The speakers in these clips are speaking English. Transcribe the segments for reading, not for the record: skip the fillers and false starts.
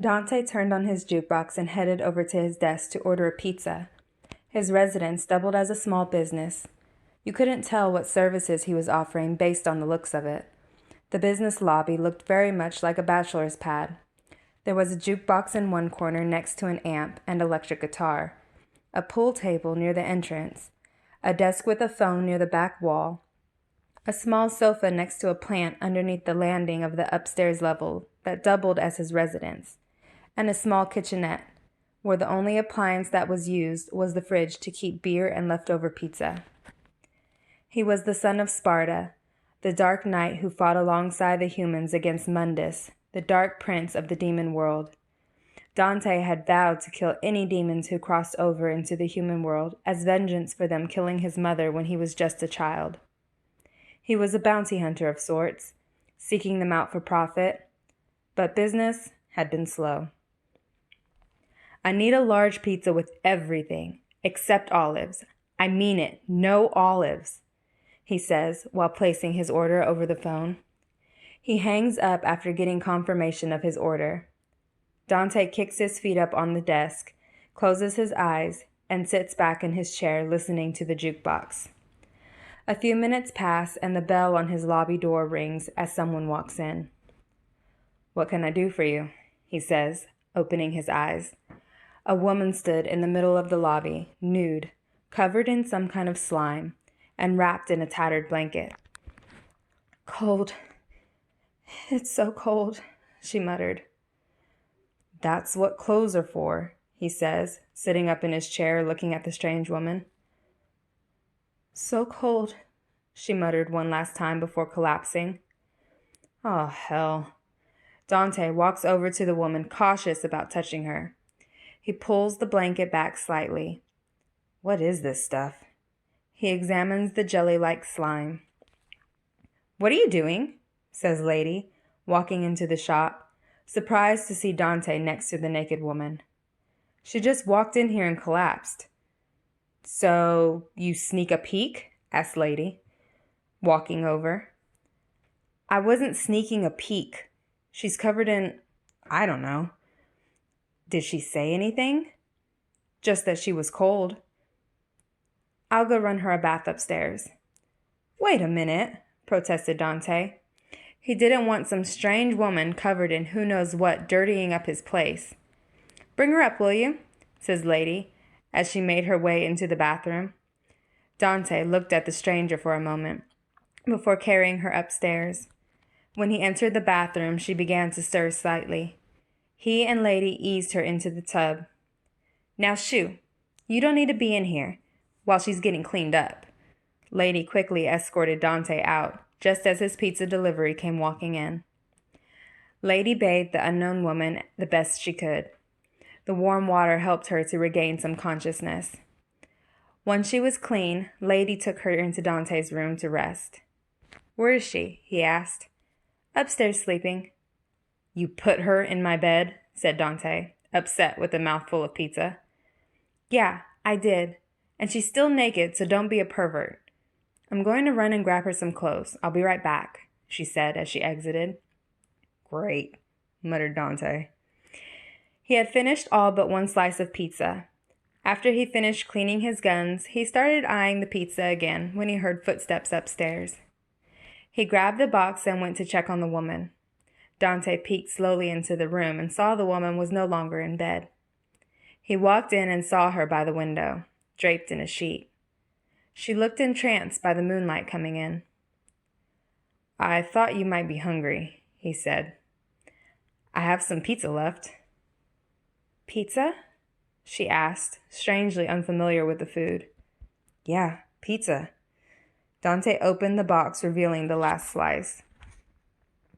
Dante turned on his jukebox and headed over to his desk to order a pizza. His residence doubled as a small business. You couldn't tell what services he was offering based on the looks of it. The business lobby looked very much like a bachelor's pad. There was a jukebox in one corner next to an amp and electric guitar, a pool table near the entrance, a desk with a phone near the back wall, a small sofa next to a plant underneath the landing of the upstairs level that doubled as his residence, and a small kitchenette, where the only appliance that was used was the fridge to keep beer and leftover pizza. He was the son of Sparda, the dark knight who fought alongside the humans against Mundus, the dark prince of the demon world. Dante had vowed to kill any demons who crossed over into the human world as vengeance for them killing his mother when he was just a child. He was a bounty hunter of sorts, seeking them out for profit, but business had been slow. "I need a large pizza with everything, except olives. I mean it, no olives," he says while placing his order over the phone. He hangs up after getting confirmation of his order. Dante kicks his feet up on the desk, closes his eyes, and sits back in his chair listening to the jukebox. A few minutes pass and the bell on his lobby door rings as someone walks in. "What can I do for you?" he says, opening his eyes. A woman stood in the middle of the lobby, nude, covered in some kind of slime, and wrapped in a tattered blanket. "Cold. It's so cold," she muttered. "That's what clothes are for," he says, sitting up in his chair looking at the strange woman. "So cold," she muttered one last time before collapsing. "Oh, hell." Dante walks over to the woman, cautious about touching her. He pulls the blanket back slightly. What is this stuff? He examines the jelly-like slime. "What are you doing?" says Lady, walking into the shop, surprised to see Dante next to the naked woman. "She just walked in here and collapsed." "So you sneak a peek?" asked Lady, walking over. "I wasn't sneaking a peek. She's covered in, I don't know." "Did she say anything?" "Just that she was cold." "I'll go run her a bath upstairs." "Wait a minute," protested Dante. He didn't want some strange woman covered in who knows what dirtying up his place. "Bring her up, will you?" says Lady, as she made her way into the bathroom. Dante looked at the stranger for a moment before carrying her upstairs. When he entered the bathroom, she began to stir slightly. He and Lady eased her into the tub. "Now, shoo, you don't need to be in here while she's getting cleaned up." Lady quickly escorted Dante out, just as his pizza delivery came walking in. Lady bathed the unknown woman the best she could. The warm water helped her to regain some consciousness. Once she was clean, Lady took her into Dante's room to rest. "Where is she?" he asked. "Upstairs sleeping." "You put her in my bed?" said Dante, upset with a mouthful of pizza. "Yeah, I did. And she's still naked, so don't be a pervert." "I'm going to run and grab her some clothes. I'll be right back," she said as she exited. "Great," muttered Dante. He had finished all but one slice of pizza. After he finished cleaning his guns, he started eyeing the pizza again when he heard footsteps upstairs. He grabbed the box and went to check on the woman. Dante peeked slowly into the room and saw the woman was no longer in bed. He walked in and saw her by the window, draped in a sheet. She looked entranced by the moonlight coming in. "I thought you might be hungry," he said. "I have some pizza left." "Pizza?" she asked, strangely unfamiliar with the food. "Yeah, pizza." Dante opened the box, revealing the last slice.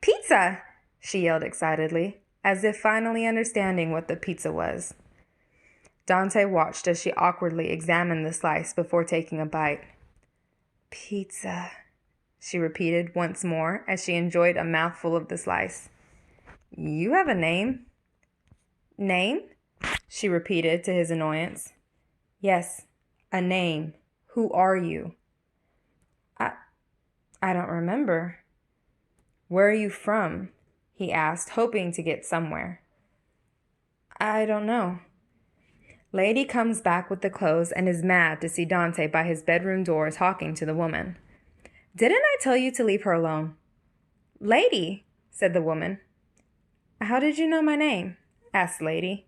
"Pizza!" she yelled excitedly, as if finally understanding what the pizza was. Dante watched as she awkwardly examined the slice before taking a bite. "Pizza," she repeated once more as she enjoyed a mouthful of the slice. "You have a name." "Name?" she repeated to his annoyance. "Yes, a name. Who are you?" I don't remember." "Where are you from?" he asked, hoping to get somewhere. I don't know. Lady comes back with the clothes and is mad to see Dante by his bedroom door talking to the woman. Didn't I tell you to leave her alone? Lady, said the woman. How did you know my name? Asked Lady.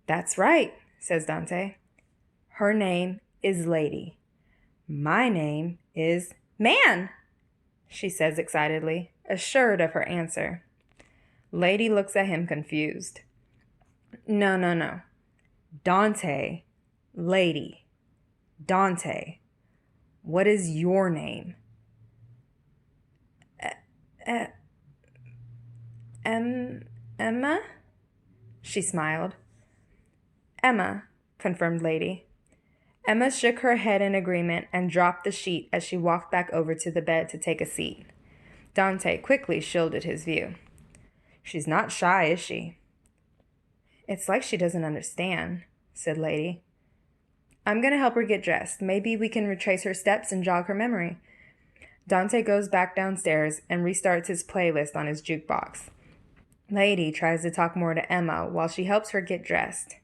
That's right, says Dante. Her name is Lady. My name is Man, she says excitedly, assured of her answer. Lady looks at him confused. No. Dante. Lady. Dante. What is your name? Emma? She smiled. Emma, confirmed Lady. Emma shook her head in agreement and dropped the sheet as she walked back over to the bed to take a seat. Dante quickly shielded his view. She's not shy, is she? It's like she doesn't understand, said Lady. I'm going to help her get dressed. Maybe we can retrace her steps and jog her memory. Dante goes back downstairs and restarts his playlist on his jukebox. Lady tries to talk more to Emma while she helps her get dressed.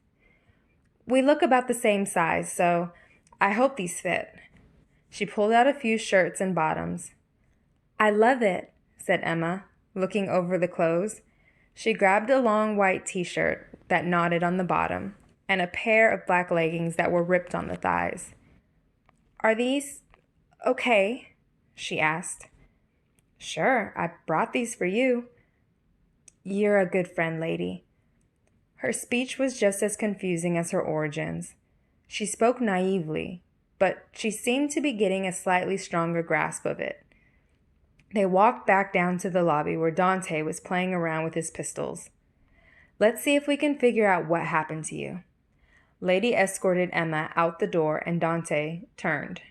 We look about the same size, so I hope these fit. She pulled out a few shirts and bottoms. I love it, said Emma, looking over the clothes. She grabbed a long white t-shirt that knotted on the bottom and a pair of black leggings that were ripped on the thighs. Are these okay? She asked. Sure, I brought these for you. You're a good friend, Lady. Her speech was just as confusing as her origins. She spoke naively, but she seemed to be getting a slightly stronger grasp of it. They walked back down to the lobby where Dante was playing around with his pistols. Let's see if we can figure out what happened to you. Lady escorted Emma out the door and Dante turned.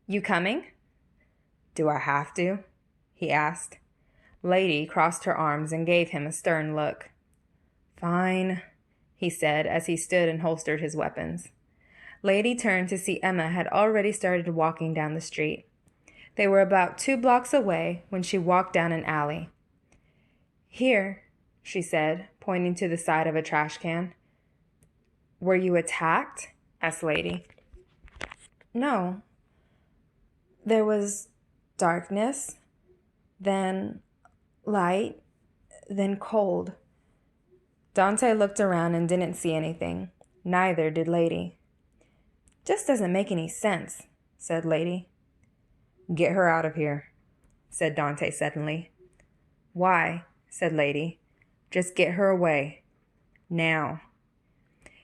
You coming? Do I have to? He asked. Lady crossed her arms and gave him a stern look. Fine, he said as he stood and holstered his weapons. Lady turned to see Emma had already started walking down the street. They were about 2 blocks away when she walked down an alley. Here, she said, pointing to the side of a trash can. Were you attacked? Asked Lady. No. There was darkness, then light, then cold. Dante looked around and didn't see anything. Neither did Lady. Just doesn't make any sense, said Lady. Get her out of here, said Dante suddenly. Why? Said Lady. Just get her away. Now.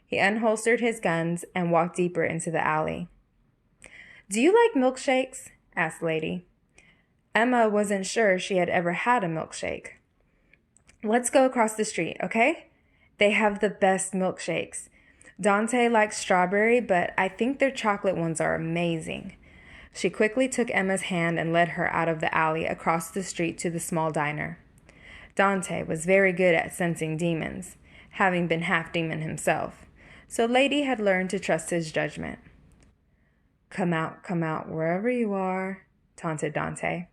He unholstered his guns and walked deeper into the alley. Do you like milkshakes? Asked Lady. Emma wasn't sure she had ever had a milkshake. Let's go across the street, okay? They have the best milkshakes. Dante likes strawberry, but I think their chocolate ones are amazing. She quickly took Emma's hand and led her out of the alley across the street to the small diner. Dante was very good at sensing demons, having been half demon himself, so Lady had learned to trust his judgment. Come out, wherever you are, taunted Dante.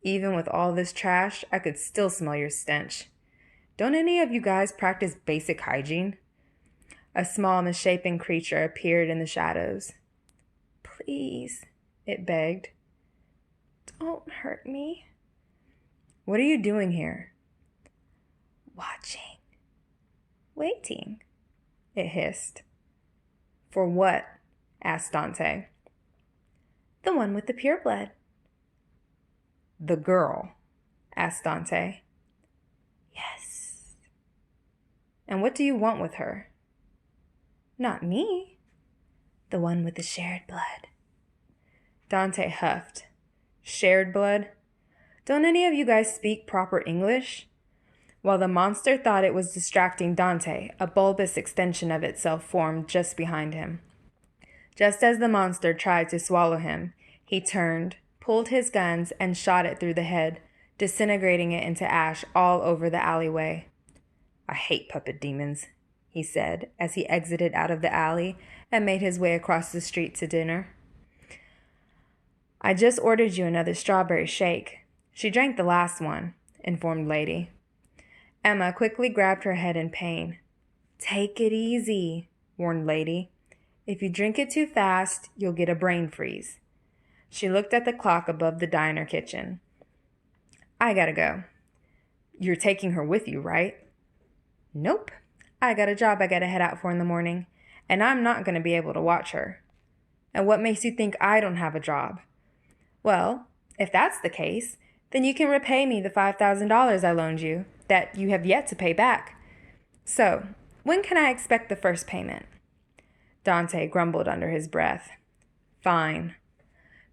Even with all this trash, I could still smell your stench. Don't any of you guys practice basic hygiene? A small, misshapen creature appeared in the shadows. Please, it begged. Don't hurt me. What are you doing here? Watching. Waiting, it hissed. For what? Asked Dante. The one with the pure blood. The girl? Asked Dante. Yes. And what do you want with her? Not me. The one with the shared blood. Dante huffed. Shared blood? Don't any of you guys speak proper English? While the monster thought it was distracting Dante, a bulbous extension of itself formed just behind him. Just as the monster tried to swallow him, he turned, pulled his guns, and shot it through the head, disintegrating it into ash all over the alleyway. I hate puppet demons, he said as he exited out of the alley and made his way across the street to dinner. I just ordered you another strawberry shake. She drank the last one, informed Lady. Emma quickly grabbed her head in pain. "Take it easy," warned Lady. "If you drink it too fast, you'll get a brain freeze." She looked at the clock above the diner kitchen. "I gotta go." "You're taking her with you, right?" "Nope. I got a job I gotta head out for in the morning, and I'm not gonna be able to watch her." "And what makes you think I don't have a job?" "Well, if that's the case, then you can repay me the $5,000 I loaned you that you have yet to pay back. So, when can I expect the first payment?" Dante grumbled under his breath. "Fine."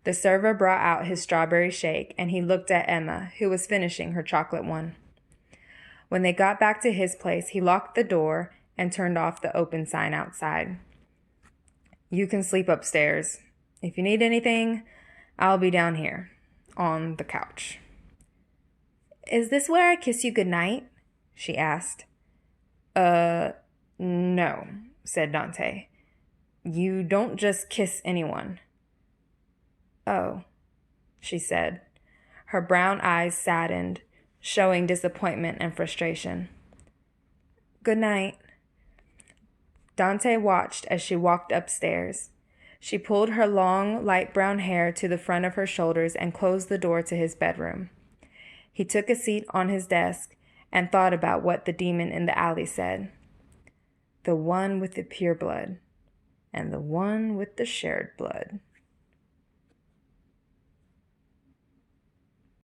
The server brought out his strawberry shake, and he looked at Emma, who was finishing her chocolate one. When they got back to his place, he locked the door and turned off the open sign outside. "You can sleep upstairs. If you need anything, I'll be down here, on the couch." "Is this where I kiss you goodnight?" she asked. No," said Dante. "You don't just kiss anyone." "Oh," she said. Her brown eyes saddened, showing disappointment and frustration. "Good night." Dante watched as she walked upstairs. She pulled her long, light brown hair to the front of her shoulders and closed the door to his bedroom. He took a seat on his desk and thought about what the demon in the alley said. The one with the pure blood, and the one with the shared blood.